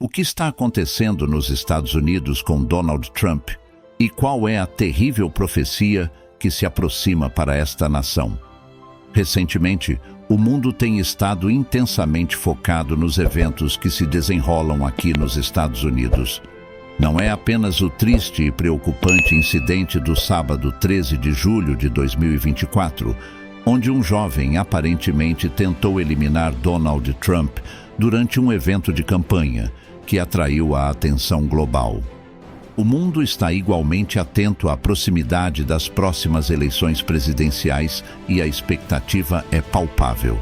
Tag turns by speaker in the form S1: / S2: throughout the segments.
S1: O que está acontecendo nos Estados Unidos com Donald Trump e qual é a terrível profecia que se aproxima para esta nação? Recentemente, o mundo tem estado intensamente focado nos eventos que se desenrolam aqui nos Estados Unidos. Não é apenas o triste e preocupante incidente do sábado 13 de julho de 2024, onde um jovem aparentemente tentou eliminar Donald Trump durante um evento de campanha, que atraiu a atenção global. O mundo está igualmente atento à proximidade das próximas eleições presidenciais e a expectativa é palpável.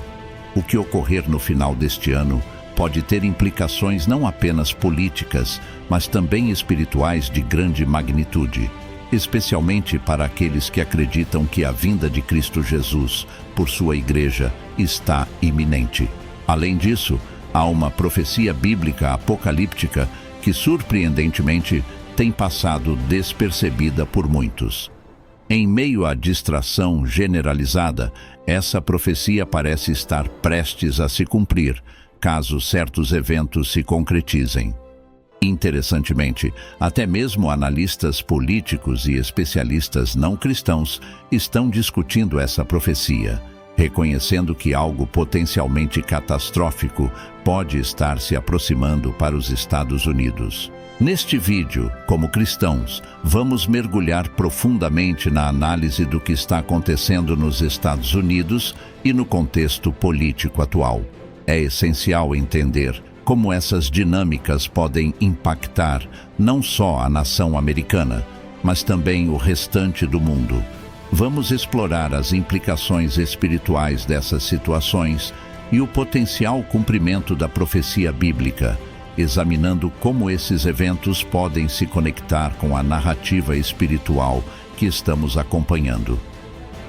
S1: O que ocorrer no final deste ano pode ter implicações não apenas políticas, mas também espirituais de grande magnitude, especialmente para aqueles que acreditam que a vinda de Cristo Jesus, por sua igreja, está iminente. Além disso, há uma profecia bíblica apocalíptica que, surpreendentemente, tem passado despercebida por muitos. Em meio à distração generalizada, essa profecia parece estar prestes a se cumprir, caso certos eventos se concretizem. Interessantemente, até mesmo analistas políticos e especialistas não cristãos estão discutindo essa profecia, reconhecendo que algo potencialmente catastrófico pode estar se aproximando para os Estados Unidos. Neste vídeo, como cristãos, vamos mergulhar profundamente na análise do que está acontecendo nos Estados Unidos e no contexto político atual. É essencial entender como essas dinâmicas podem impactar não só a nação americana, mas também o restante do mundo. Vamos explorar as implicações espirituais dessas situações e o potencial cumprimento da profecia bíblica, examinando como esses eventos podem se conectar com a narrativa espiritual que estamos acompanhando.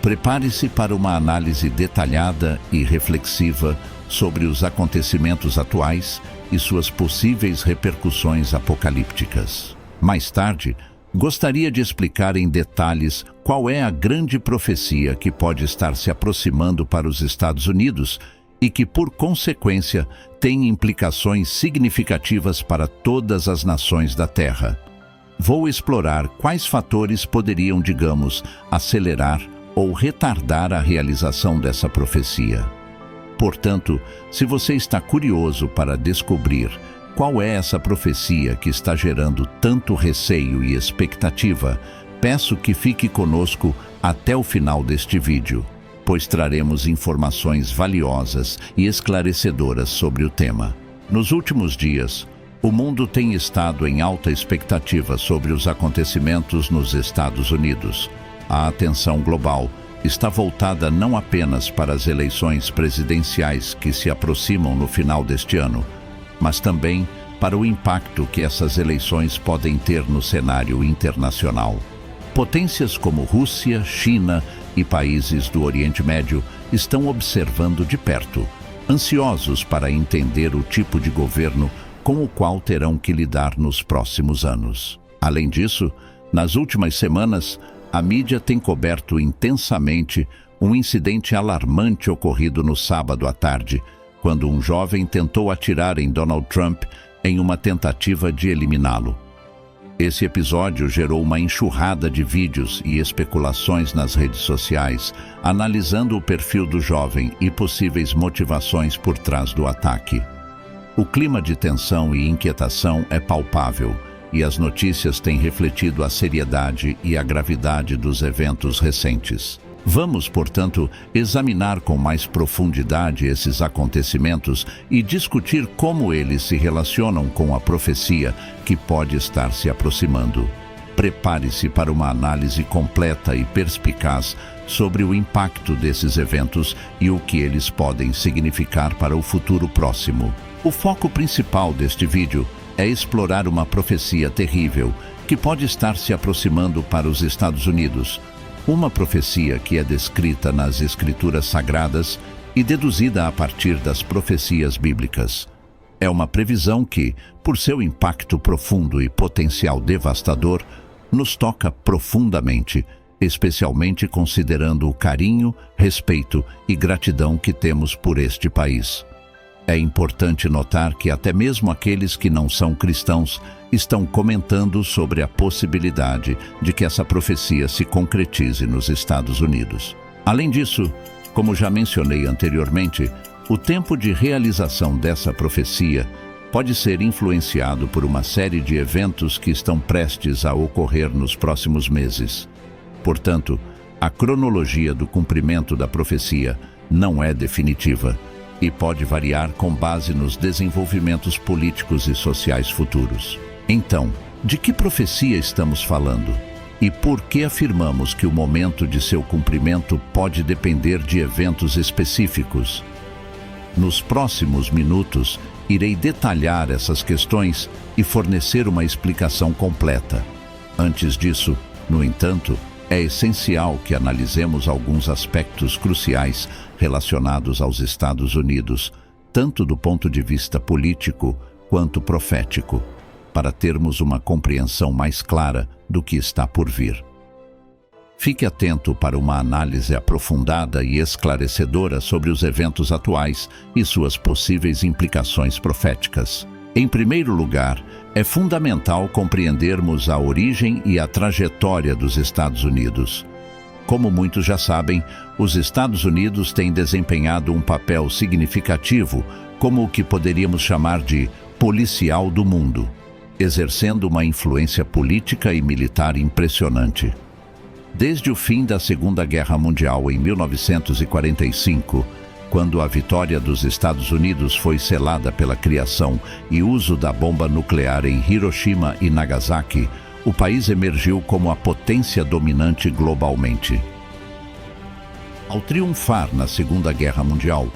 S1: Prepare-se para uma análise detalhada e reflexiva sobre os acontecimentos atuais e suas possíveis repercussões apocalípticas. Mais tarde, gostaria de explicar em detalhes qual é a grande profecia que pode estar se aproximando para os Estados Unidos e que, por consequência, tem implicações significativas para todas as nações da Terra. Vou explorar quais fatores poderiam, digamos, acelerar ou retardar a realização dessa profecia. Portanto, se você está curioso para descobrir qual é essa profecia que está gerando tanto receio e expectativa, peço que fique conosco até o final deste vídeo, pois traremos informações valiosas e esclarecedoras sobre o tema. Nos últimos dias, o mundo tem estado em alta expectativa sobre os acontecimentos nos Estados Unidos. A atenção global está voltada não apenas para as eleições presidenciais que se aproximam no final deste ano, mas também para o impacto que essas eleições podem ter no cenário internacional. Potências como Rússia, China e países do Oriente Médio estão observando de perto, ansiosos para entender o tipo de governo com o qual terão que lidar nos próximos anos. Além disso, nas últimas semanas, a mídia tem coberto intensamente um incidente alarmante ocorrido no sábado à tarde, quando um jovem tentou atirar em Donald Trump em uma tentativa de eliminá-lo. Esse episódio gerou uma enxurrada de vídeos e especulações nas redes sociais, analisando o perfil do jovem e possíveis motivações por trás do ataque. O clima de tensão e inquietação é palpável, e as notícias têm refletido a seriedade e a gravidade dos eventos recentes. Vamos, portanto, examinar com mais profundidade esses acontecimentos e discutir como eles se relacionam com a profecia que pode estar se aproximando. Prepare-se para uma análise completa e perspicaz sobre o impacto desses eventos e o que eles podem significar para o futuro próximo. O foco principal deste vídeo é explorar uma profecia terrível que pode estar se aproximando para os Estados Unidos. Uma profecia que é descrita nas Escrituras Sagradas e deduzida a partir das profecias bíblicas. É uma previsão que, por seu impacto profundo e potencial devastador, nos toca profundamente, especialmente considerando o carinho, respeito e gratidão que temos por este país. É importante notar que até mesmo aqueles que não são cristãos estão comentando sobre a possibilidade de que essa profecia se concretize nos Estados Unidos. Além disso, como já mencionei anteriormente, o tempo de realização dessa profecia pode ser influenciado por uma série de eventos que estão prestes a ocorrer nos próximos meses. Portanto, a cronologia do cumprimento da profecia não é definitiva e pode variar com base nos desenvolvimentos políticos e sociais futuros. Então, de que profecia estamos falando? E por que afirmamos que o momento de seu cumprimento pode depender de eventos específicos? Nos próximos minutos, irei detalhar essas questões e fornecer uma explicação completa. Antes disso, no entanto, é essencial que analisemos alguns aspectos cruciais relacionados aos Estados Unidos, tanto do ponto de vista político quanto profético, para termos uma compreensão mais clara do que está por vir. Fique atento para uma análise aprofundada e esclarecedora sobre os eventos atuais e suas possíveis implicações proféticas. Em primeiro lugar, é fundamental compreendermos a origem e a trajetória dos Estados Unidos. Como muitos já sabem, os Estados Unidos têm desempenhado um papel significativo como o que poderíamos chamar de policial do mundo, exercendo uma influência política e militar impressionante. Desde o fim da Segunda Guerra Mundial em 1945, quando a vitória dos Estados Unidos foi selada pela criação e uso da bomba nuclear em Hiroshima e Nagasaki, o país emergiu como a potência dominante globalmente. Ao triunfar na Segunda Guerra Mundial,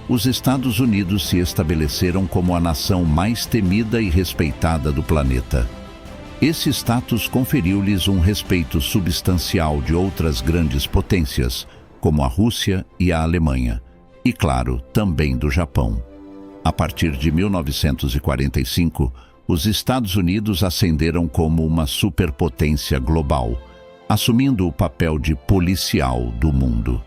S1: os Estados Unidos se estabeleceram como a nação mais temida e respeitada do planeta. Esse status conferiu-lhes um respeito substancial de outras grandes potências, como a Rússia e a Alemanha, e, claro, também do Japão. A partir de 1945, os Estados Unidos ascenderam como uma superpotência global, assumindo o papel de policial do mundo.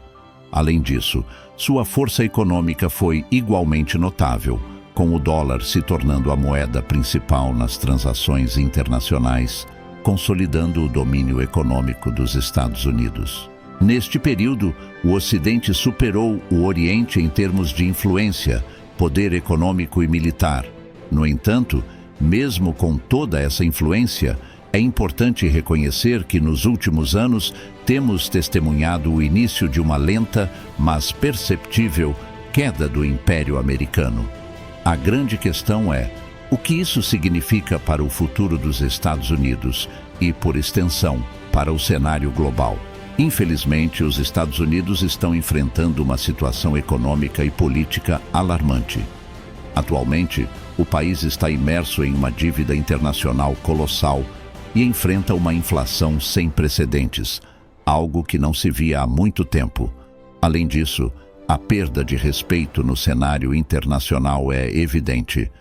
S1: Além disso, sua força econômica foi igualmente notável, com o dólar se tornando a moeda principal nas transações internacionais, consolidando o domínio econômico dos Estados Unidos. Neste período, o Ocidente superou o Oriente em termos de influência, poder econômico e militar. No entanto, mesmo com toda essa influência, é importante reconhecer que nos últimos anos temos testemunhado o início de uma lenta, mas perceptível, queda do Império Americano. A grande questão é: o que isso significa para o futuro dos Estados Unidos e, por extensão, para o cenário global? Infelizmente, os Estados Unidos estão enfrentando uma situação econômica e política alarmante. Atualmente, o país está imerso em uma dívida internacional colossal e enfrenta uma inflação sem precedentes, algo que não se via há muito tempo. Além disso, a perda de respeito no cenário internacional é evidente,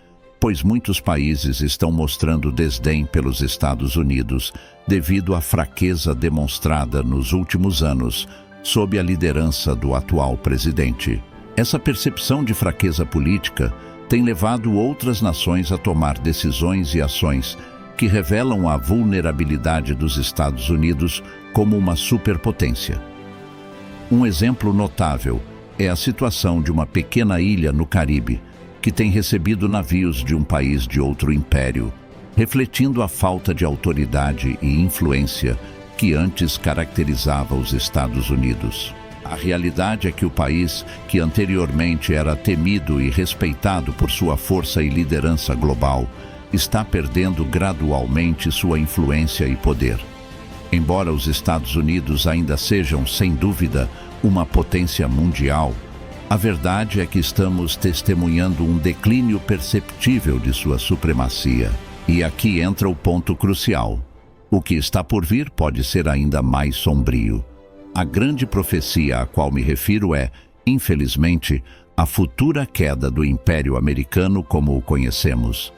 S1: pois muitos países estão mostrando desdém pelos Estados Unidos devido à fraqueza demonstrada nos últimos anos sob a liderança do atual presidente. Essa percepção de fraqueza política tem levado outras nações a tomar decisões e ações que revelam a vulnerabilidade dos Estados Unidos como uma superpotência. Um exemplo notável é a situação de uma pequena ilha no Caribe, que tem recebido navios de um país de outro império, refletindo a falta de autoridade e influência que antes caracterizava os Estados Unidos. A realidade é que o país, que anteriormente era temido e respeitado por sua força e liderança global, está perdendo gradualmente sua influência e poder. Embora os Estados Unidos ainda sejam, sem dúvida, uma potência mundial, a verdade é que estamos testemunhando um declínio perceptível de sua supremacia. E aqui entra o ponto crucial. O que está por vir pode ser ainda mais sombrio. A grande profecia a qual me refiro é, infelizmente, a futura queda do Império Americano como o conhecemos.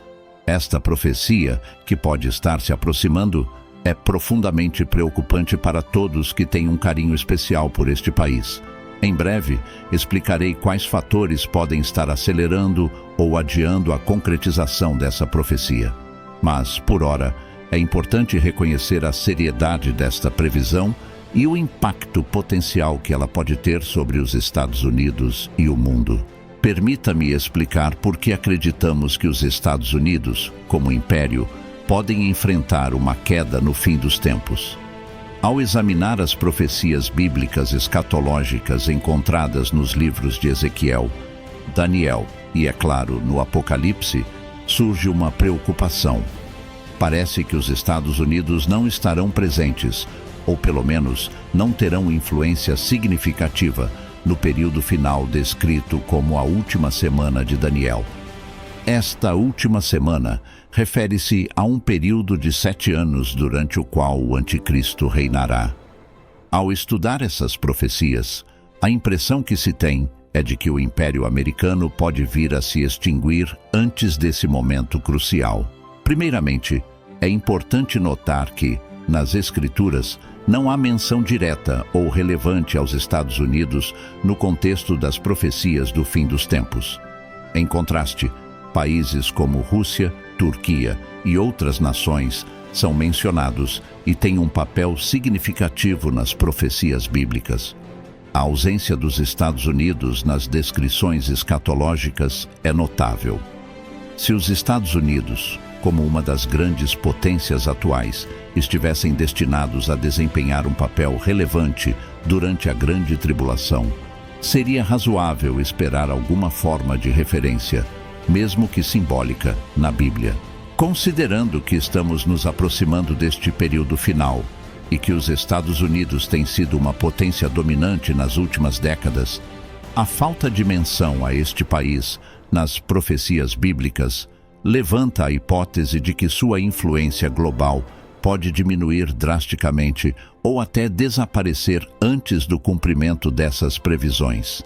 S1: Esta profecia, que pode estar se aproximando, é profundamente preocupante para todos que têm um carinho especial por este país. Em breve, explicarei quais fatores podem estar acelerando ou adiando a concretização dessa profecia. Mas, por ora, é importante reconhecer a seriedade desta previsão e o impacto potencial que ela pode ter sobre os Estados Unidos e o mundo. Permita-me explicar por que acreditamos que os Estados Unidos, como império, podem enfrentar uma queda no fim dos tempos. Ao examinar as profecias bíblicas escatológicas encontradas nos livros de Ezequiel, Daniel e, é claro, no Apocalipse, surge uma preocupação. Parece que os Estados Unidos não estarão presentes, ou pelo menos não terão influência significativa no período final descrito como a última semana de Daniel. Esta última semana refere-se a um período de 7 anos durante o qual o Anticristo reinará. Ao estudar essas profecias, a impressão que se tem é de que o Império Americano pode vir a se extinguir antes desse momento crucial. Primeiramente, é importante notar que, nas Escrituras, não há menção direta ou relevante aos Estados Unidos no contexto das profecias do fim dos tempos. Em contraste, países como Rússia, Turquia e outras nações são mencionados e têm um papel significativo nas profecias bíblicas. A ausência dos Estados Unidos nas descrições escatológicas é notável. Se os Estados Unidos, como uma das grandes potências atuais, estivessem destinados a desempenhar um papel relevante durante a Grande Tribulação, seria razoável esperar alguma forma de referência, mesmo que simbólica, na Bíblia. Considerando que estamos nos aproximando deste período final e que os Estados Unidos têm sido uma potência dominante nas últimas décadas, a falta de menção a este país nas profecias bíblicas levanta a hipótese de que sua influência global pode diminuir drasticamente ou até desaparecer antes do cumprimento dessas previsões.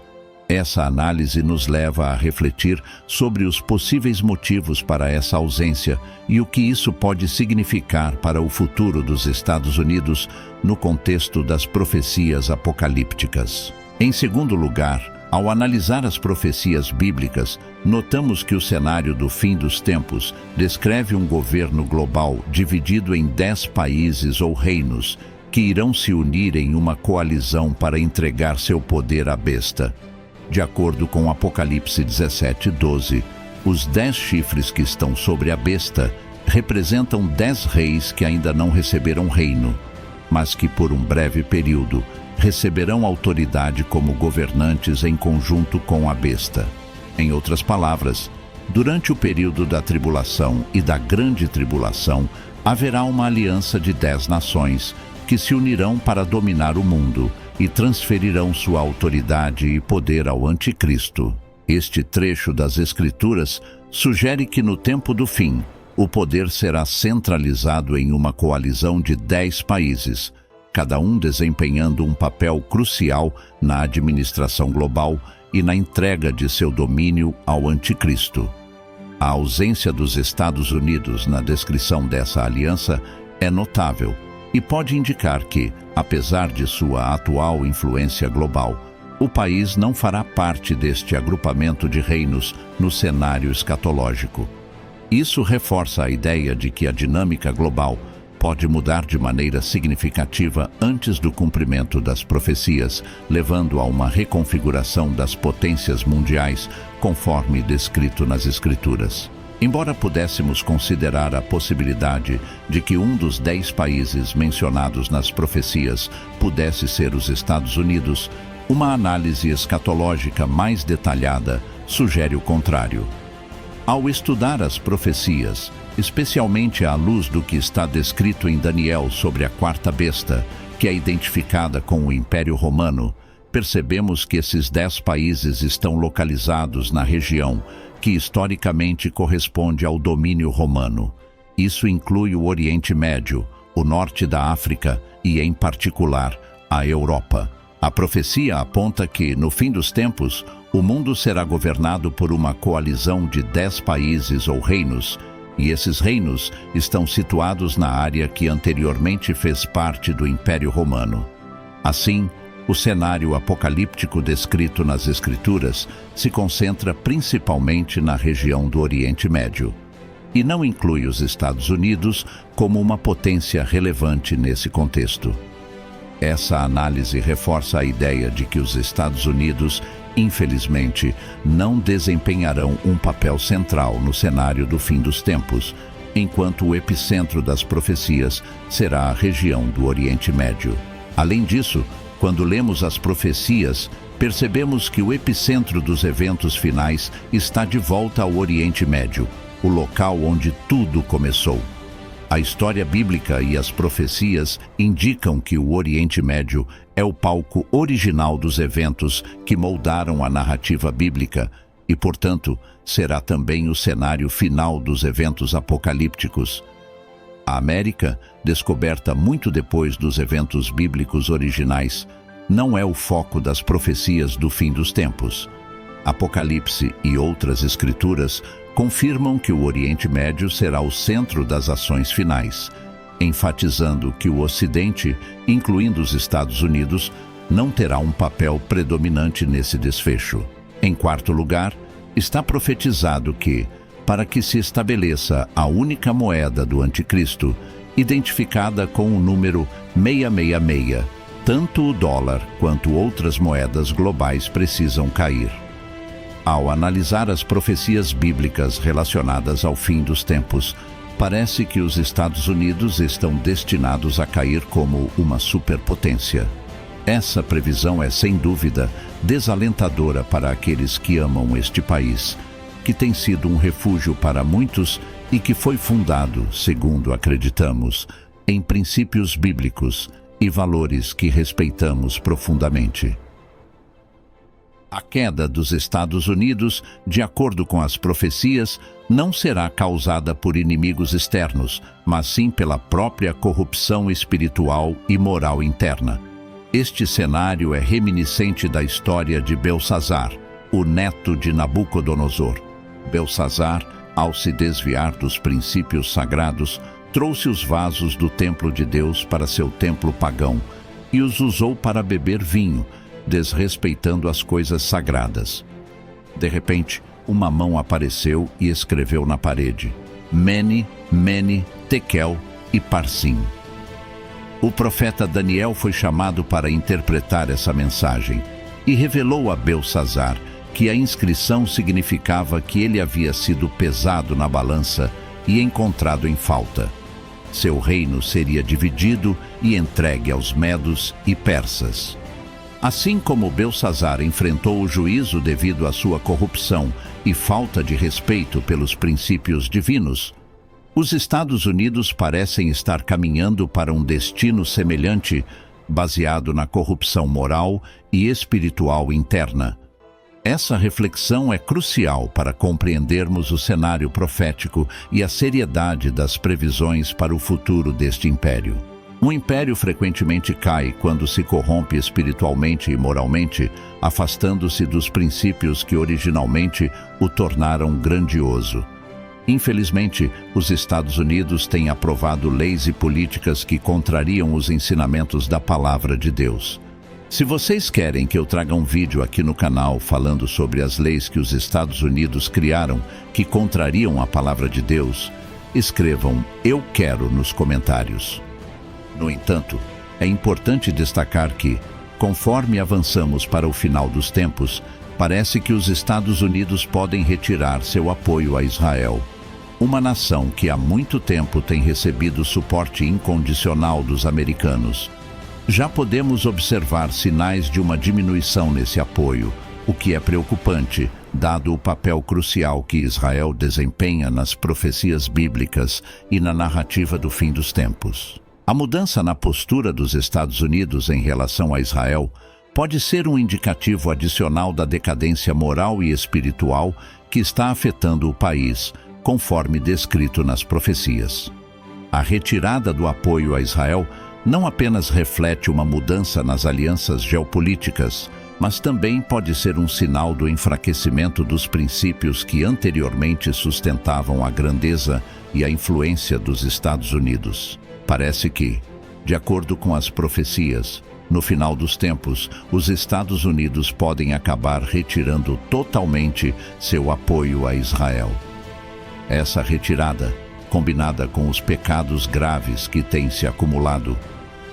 S1: Essa análise nos leva a refletir sobre os possíveis motivos para essa ausência e o que isso pode significar para o futuro dos Estados Unidos no contexto das profecias apocalípticas. Em segundo lugar, ao analisar as profecias bíblicas, notamos que o cenário do fim dos tempos descreve um governo global dividido em 10 países ou reinos que irão se unir em uma coalizão para entregar seu poder à besta. De acordo com Apocalipse 17:12, os 10 chifres que estão sobre a besta representam 10 reis que ainda não receberam reino, mas que por um breve período receberão autoridade como governantes em conjunto com a besta. Em outras palavras, durante o período da tribulação e da grande tribulação, haverá uma aliança de 10 nações que se unirão para dominar o mundo e transferirão sua autoridade e poder ao Anticristo. Este trecho das Escrituras sugere que no tempo do fim, o poder será centralizado em uma coalizão de 10 países, cada um desempenhando um papel crucial na administração global e na entrega de seu domínio ao Anticristo. A ausência dos Estados Unidos na descrição dessa aliança é notável e pode indicar que, apesar de sua atual influência global, o país não fará parte deste agrupamento de reinos no cenário escatológico. Isso reforça a ideia de que a dinâmica global pode mudar de maneira significativa antes do cumprimento das profecias, levando a uma reconfiguração das potências mundiais, conforme descrito nas Escrituras. Embora pudéssemos considerar a possibilidade de que um dos 10 países mencionados nas profecias pudesse ser os Estados Unidos, uma análise escatológica mais detalhada sugere o contrário. Ao estudar as profecias, especialmente à luz do que está descrito em Daniel sobre a quarta besta, que é identificada com o Império Romano, percebemos que esses 10 países estão localizados na região que historicamente corresponde ao domínio romano. Isso inclui o Oriente Médio, o norte da África e, em particular, a Europa. A profecia aponta que, no fim dos tempos, o mundo será governado por uma coalizão de 10 países ou reinos, e esses reinos estão situados na área que anteriormente fez parte do Império Romano. Assim, O cenário apocalíptico descrito nas Escrituras se concentra principalmente na região do Oriente Médio e não inclui os Estados Unidos como uma potência relevante nesse contexto. Essa análise reforça a ideia de que os Estados Unidos, infelizmente, não desempenharão um papel central no cenário do fim dos tempos, enquanto o epicentro das profecias será a região do Oriente Médio. Além disso, quando lemos as profecias, percebemos que o epicentro dos eventos finais está de volta ao Oriente Médio, o local onde tudo começou. A história bíblica e as profecias indicam que o Oriente Médio é o palco original dos eventos que moldaram a narrativa bíblica e, portanto, será também o cenário final dos eventos apocalípticos. A América, descoberta muito depois dos eventos bíblicos originais, não é o foco das profecias do fim dos tempos. Apocalipse e outras escrituras confirmam que o Oriente Médio será o centro das ações finais, enfatizando que o Ocidente, incluindo os Estados Unidos, não terá um papel predominante nesse desfecho. Em quarto lugar, está profetizado que, para que se estabeleça a única moeda do Anticristo, identificada com o número 666, tanto o dólar quanto outras moedas globais precisam cair. Ao analisar as profecias bíblicas relacionadas ao fim dos tempos, parece que os Estados Unidos estão destinados a cair como uma superpotência. Essa previsão é, sem dúvida, desalentadora para aqueles que amam este país, que tem sido um refúgio para muitos e que foi fundado, segundo acreditamos, em princípios bíblicos e valores que respeitamos profundamente. A queda dos Estados Unidos, de acordo com as profecias, não será causada por inimigos externos, mas sim pela própria corrupção espiritual e moral interna. Este cenário é reminiscente da história de Belsazar, o neto de Nabucodonosor. Belsazar, ao se desviar dos princípios sagrados, trouxe os vasos do templo de Deus para seu templo pagão e os usou para beber vinho, desrespeitando as coisas sagradas. De repente, uma mão apareceu e escreveu na parede: Mene, Mene, Tekel e Parsim. O profeta Daniel foi chamado para interpretar essa mensagem e revelou a Belsazar que a inscrição significava que ele havia sido pesado na balança e encontrado em falta. Seu reino seria dividido e entregue aos medos e persas. Assim como Belsazar enfrentou o juízo devido à sua corrupção e falta de respeito pelos princípios divinos, os Estados Unidos parecem estar caminhando para um destino semelhante, baseado na corrupção moral e espiritual interna. Essa reflexão é crucial para compreendermos o cenário profético e a seriedade das previsões para o futuro deste império. Um império frequentemente cai quando se corrompe espiritualmente e moralmente, afastando-se dos princípios que originalmente o tornaram grandioso. Infelizmente, os Estados Unidos têm aprovado leis e políticas que contrariam os ensinamentos da Palavra de Deus. Se vocês querem que eu traga um vídeo aqui no canal falando sobre as leis que os Estados Unidos criaram que contrariam a Palavra de Deus, escrevam "Eu quero" nos comentários. No entanto, é importante destacar que, conforme avançamos para o final dos tempos, parece que os Estados Unidos podem retirar seu apoio a Israel, uma nação que há muito tempo tem recebido suporte incondicional dos americanos. Já podemos observar sinais de uma diminuição nesse apoio, o que é preocupante, dado o papel crucial que Israel desempenha nas profecias bíblicas e na narrativa do fim dos tempos. A mudança na postura dos Estados Unidos em relação a Israel pode ser um indicativo adicional da decadência moral e espiritual que está afetando o país, conforme descrito nas profecias. A retirada do apoio a Israel não apenas reflete uma mudança nas alianças geopolíticas, mas também pode ser um sinal do enfraquecimento dos princípios que anteriormente sustentavam a grandeza e a influência dos Estados Unidos. Parece que, de acordo com as profecias, No final dos tempos, os Estados Unidos podem acabar retirando totalmente seu apoio a Israel. Essa retirada, combinada com os pecados graves que têm se acumulado,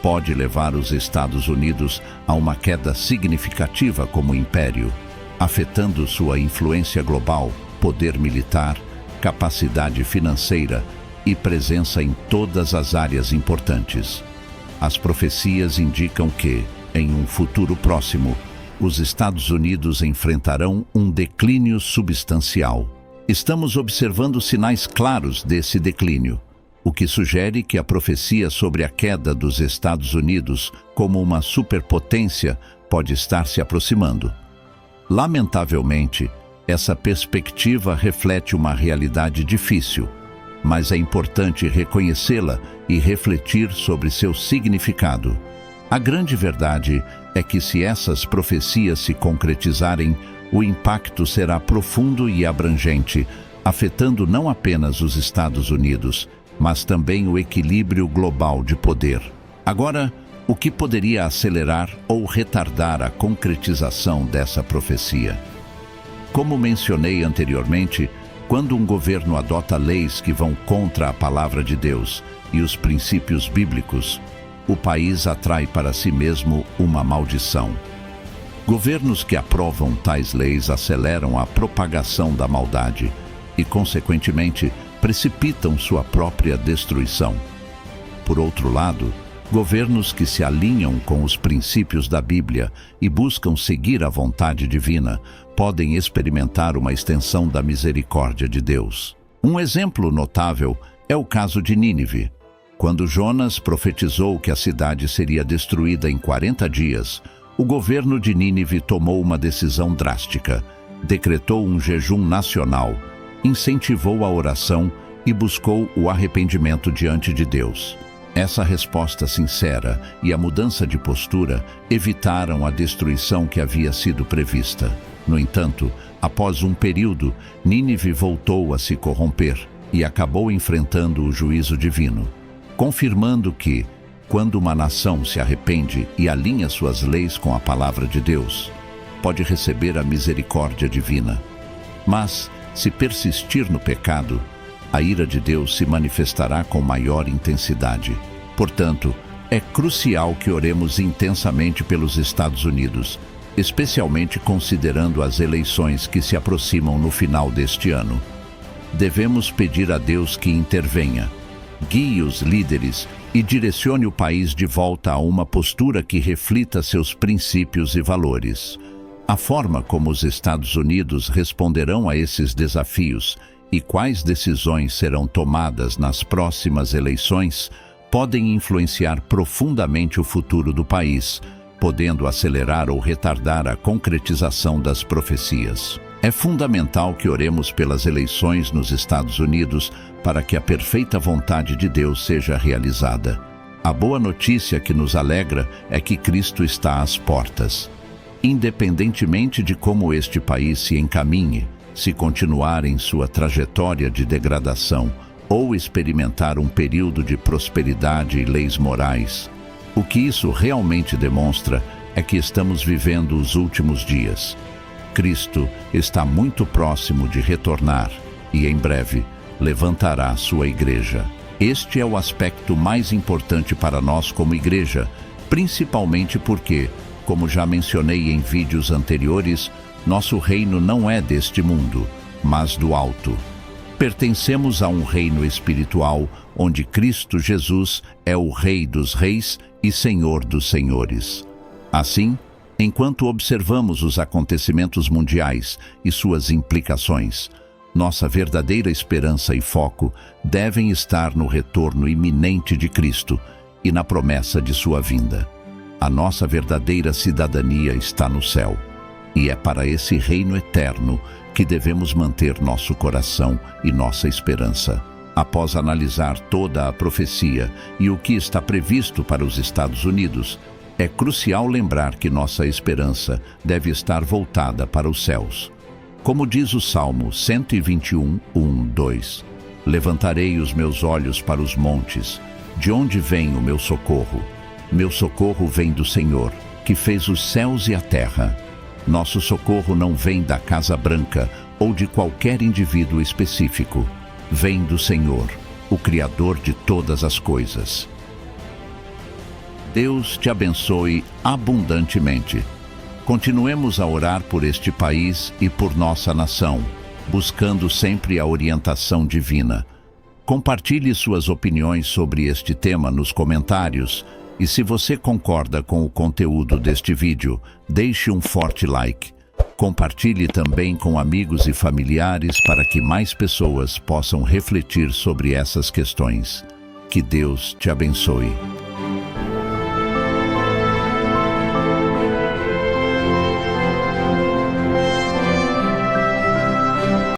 S1: pode levar os Estados Unidos a uma queda significativa como império, afetando sua influência global, poder militar, capacidade financeira e presença em todas as áreas importantes. As profecias indicam que, em um futuro próximo, os Estados Unidos enfrentarão um declínio substancial. Estamos observando sinais claros desse declínio, o que sugere que a profecia sobre a queda dos Estados Unidos como uma superpotência pode estar se aproximando. Lamentavelmente, essa perspectiva reflete uma realidade difícil, mas é importante reconhecê-la e refletir sobre seu significado. A grande verdade é que se essas profecias se concretizarem, o impacto será profundo e abrangente, afetando não apenas os Estados Unidos, mas também o equilíbrio global de poder. Agora, o que poderia acelerar ou retardar a concretização dessa profecia? Como mencionei anteriormente, quando um governo adota leis que vão contra a palavra de Deus e os princípios bíblicos, o país atrai para si mesmo uma maldição. Governos que aprovam tais leis aceleram a propagação da maldade e, consequentemente, precipitam sua própria destruição. Por outro lado, governos que se alinham com os princípios da Bíblia e buscam seguir a vontade divina podem experimentar uma extensão da misericórdia de Deus. Um exemplo notável é o caso de Nínive. Quando Jonas profetizou que a cidade seria destruída em 40 dias, o governo de Nínive tomou uma decisão drástica, decretou um jejum nacional, incentivou a oração e buscou o arrependimento diante de Deus. Essa resposta sincera e a mudança de postura evitaram a destruição que havia sido prevista. No entanto, após um período, Nínive voltou a se corromper e acabou enfrentando o juízo divino, confirmando que, quando uma nação se arrepende e alinha suas leis com a palavra de Deus, pode receber a misericórdia divina. Mas, se persistir no pecado, a ira de Deus se manifestará com maior intensidade. Portanto, é crucial que oremos intensamente pelos Estados Unidos, especialmente considerando as eleições que se aproximam no final deste ano. Devemos pedir a Deus que intervenha, guie os líderes e direcione o país de volta a uma postura que reflita seus princípios e valores. A forma como os Estados Unidos responderão a esses desafios e quais decisões serão tomadas nas próximas eleições podem influenciar profundamente o futuro do país, podendo acelerar ou retardar a concretização das profecias. É fundamental que oremos pelas eleições nos Estados Unidos para que a perfeita vontade de Deus seja realizada. A boa notícia que nos alegra é que Cristo está às portas. Independentemente de como este país se encaminhe, se continuar em sua trajetória de degradação ou experimentar um período de prosperidade e leis morais, o que isso realmente demonstra é que estamos vivendo os últimos dias. Cristo está muito próximo de retornar e, em breve, levantará sua igreja. Este é o aspecto mais importante para nós como igreja, principalmente porque, como já mencionei em vídeos anteriores, nosso reino não é deste mundo, mas do alto. Pertencemos a um reino espiritual onde Cristo Jesus é o Rei dos Reis e Senhor dos Senhores. Assim, enquanto observamos os acontecimentos mundiais e suas implicações, nossa verdadeira esperança e foco devem estar no retorno iminente de Cristo e na promessa de sua vinda. A nossa verdadeira cidadania está no céu, e é para esse reino eterno que devemos manter nosso coração e nossa esperança. Após analisar toda a profecia e o que está previsto para os Estados Unidos, é crucial lembrar que nossa esperança deve estar voltada para os céus. Como diz o Salmo 121, 2, levantarei os meus olhos para os montes, de onde vem o meu socorro? Meu socorro vem do Senhor, que fez os céus e a terra. Nosso socorro não vem da Casa Branca ou de qualquer indivíduo específico. Vem do Senhor, o Criador de todas as coisas. Deus te abençoe abundantemente. Continuemos a orar por este país e por nossa nação, buscando sempre a orientação divina. Compartilhe suas opiniões sobre este tema nos comentários e se você concorda com o conteúdo deste vídeo, deixe um forte like. Compartilhe também com amigos e familiares para que mais pessoas possam refletir sobre essas questões. Que Deus te abençoe.